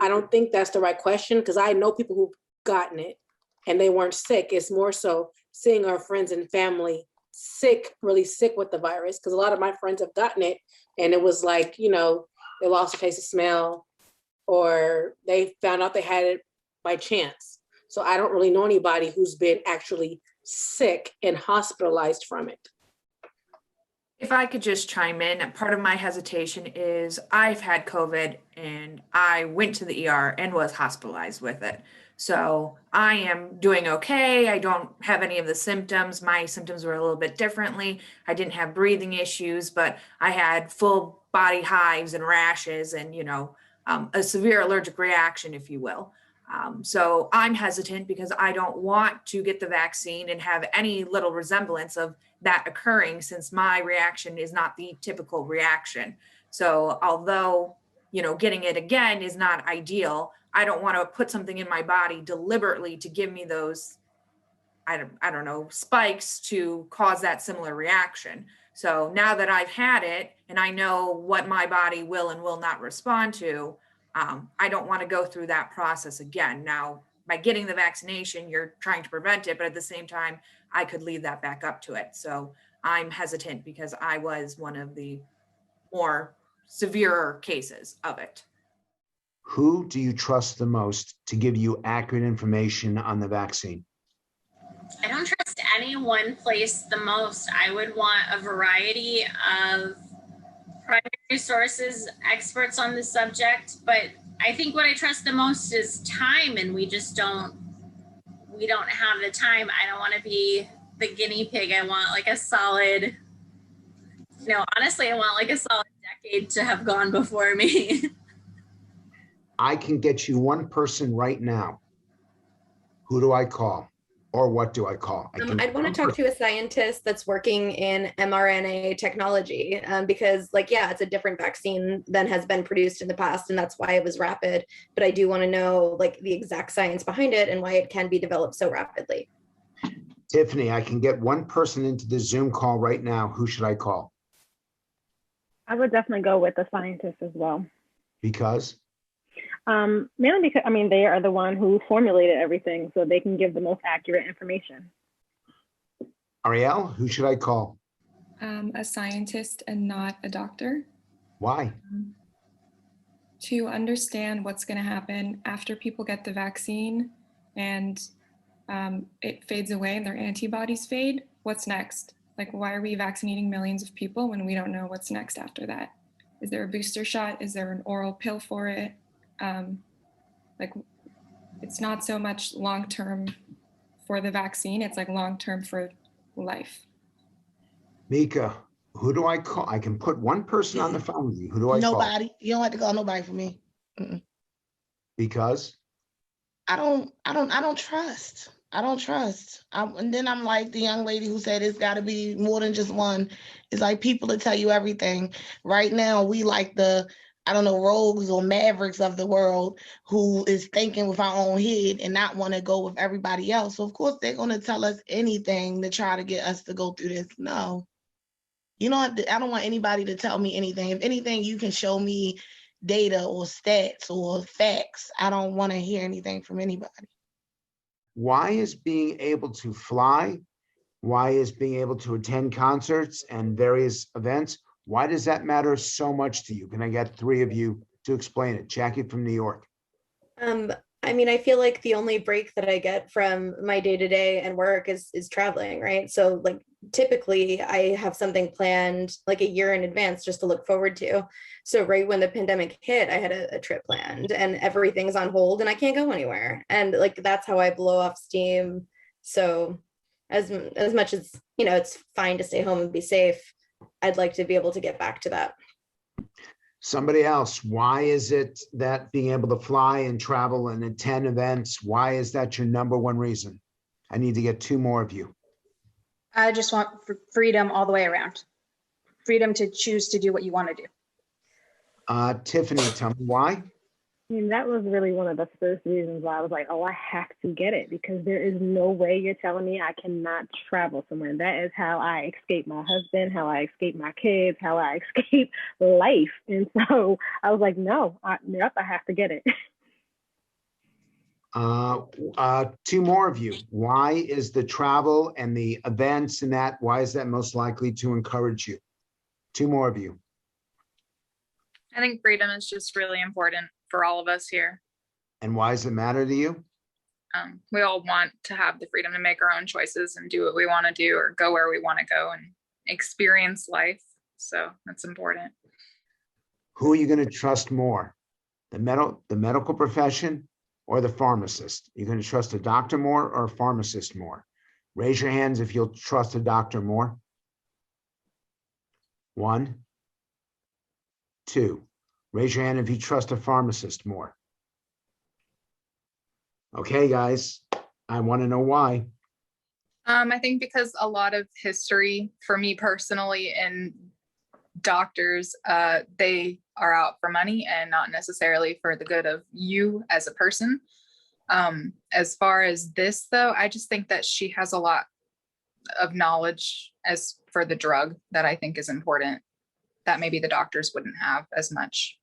I don't think that's the right question, because I know people who've gotten it and they weren't sick. It's more so seeing our friends and family sick, really sick with the virus, because a lot of my friends have gotten it and it was like, they lost a taste of smell, or they found out they had it by chance. So I don't really know anybody who's been actually sick and hospitalized from it. If I could just chime in, part of my hesitation is I've had COVID and I went to the ER and was hospitalized with it. So I am doing okay. I don't have any of the symptoms. My symptoms were a little bit differently. I didn't have breathing issues, but I had full body hives and rashes and, a severe allergic reaction, if you will. So I'm hesitant because I don't want to get the vaccine and have any little resemblance of that occurring, since my reaction is not the typical reaction. So although, getting it again is not ideal, I don't want to put something in my body deliberately to give me those, I don't know, spikes to cause that similar reaction. So now that I've had it and I know what my body will and will not respond to, I don't want to go through that process again. Now, by getting the vaccination, you're trying to prevent it, but at the same time, I could leave that back up to it. So I'm hesitant because I was one of the more severe cases of it. Who do you trust the most to give you accurate information on the vaccine? I don't trust any one place the most. I would want a variety of primary sources, experts on the subject, but I think what I trust the most is time, and we don't have the time. I don't want to be the guinea pig. I want like a solid, honestly, I want like a solid decade to have gone before me. I can get you one person right now. Who do I call? Or what do I call? I'd want to talk to a scientist that's working in mRNA technology, because it's a different vaccine than has been produced in the past, and that's why it was rapid. But I do want to know the exact science behind it and why it can be developed so rapidly. Tiffany, I can get one person into the Zoom call right now. Who should I call? I would definitely go with a scientist as well. Because? Mainly because, they are the one who formulated everything, so they can give the most accurate information. Ariel, who should I call? A scientist and not a doctor. Why? To understand what's going to happen after people get the vaccine and it fades away and their antibodies fade. What's next? Why are we vaccinating millions of people when we don't know what's next after that? Is there a booster shot? Is there an oral pill for it? It's not so much long-term for the vaccine, it's long-term for life. Mika, who do I call? I can put one person on the phone with you. Who do I call? Nobody. You don't have to call nobody for me. Mm-mm. Because? I don't trust. I don't trust. And then I'm like the young lady who said it's got to be more than just one. It's like people that tell you everything. Right now, we like the rogues or mavericks of the world who is thinking with our own head and not want to go with everybody else. So of course they're going to tell us anything to try to get us to go through this. No, I don't want anybody to tell me anything. If anything, you can show me data or stats or facts. I don't want to hear anything from anybody. Why is being able to fly? Why is being able to attend concerts and various events? Why does that matter so much to you? Can I get three of you to explain it? Jackie from New York. I feel like the only break that I get from my day-to-day and work is traveling, right? So typically I have something planned a year in advance just to look forward to. So right when the pandemic hit, I had a trip planned and everything's on hold and I can't go anywhere. And that's how I blow off steam. So as much as, it's fine to stay home and be safe, I'd like to be able to get back to that. Somebody else, why is it that being able to fly and travel and attend events, why is that your number one reason? I need to get two more of you. I just want freedom all the way around. Freedom to choose to do what you want to do. Tiffany, tell me why. That was really one of the first reasons why I was like, oh, I have to get it, because there is no way you're telling me I cannot travel somewhere. That is how I escape my husband, how I escape my kids, how I escape life. And so I was like, no, I have to get it. Two more of you. Why is the travel and the events and that, why is that most likely to encourage you? Two more of you. I think freedom is just really important for all of us here. And why does it matter to you? We all want to have the freedom to make our own choices and do what we want to do or go where we want to go and experience life. So that's important. Who are you going to trust more? The medical profession or the pharmacist? You're going to trust a doctor more or a pharmacist more? Raise your hands if you'll trust a doctor more. 1, 2. Raise your hand if you trust a pharmacist more. Okay, guys, I want to know why. I think because a lot of history for me personally and doctors, they are out for money and not necessarily for the good of you as a person. As far as this though, I just think that she has a lot of knowledge as for the drug that I think is important that maybe the doctors wouldn't have as much.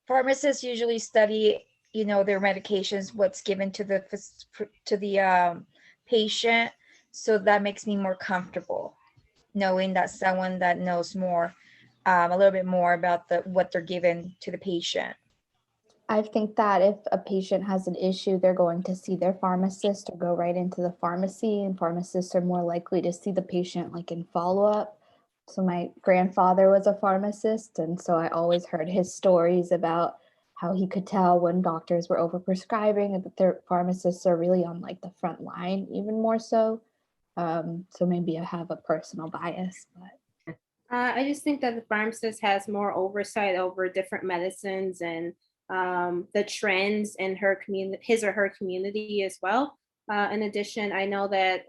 Pharmacists usually study, their medications, what's given to the patient. So that makes me more comfortable knowing that someone that knows more, a little bit more about what they're given to the patient. I think that if a patient has an issue, they're going to see their pharmacist or go right into the pharmacy, and pharmacists are more likely to see the patient like in follow-up. So my grandfather was a pharmacist, and so I always heard his stories about how he could tell when doctors were overprescribing and that their pharmacists are really on like the front line even more so. So maybe I have a personal bias, but. I just think that the pharmacist has more oversight over different medicines and the trends in his or her community as well. In addition, I know that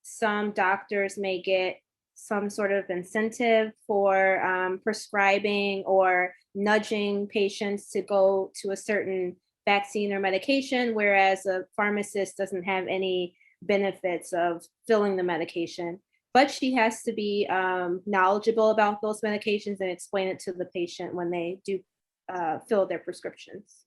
some doctors may get some sort of incentive for prescribing or nudging patients to go to a certain vaccine or medication, whereas a pharmacist doesn't have any benefits of filling the medication. But she has to be knowledgeable about those medications and explain it to the patient when they do fill their prescriptions.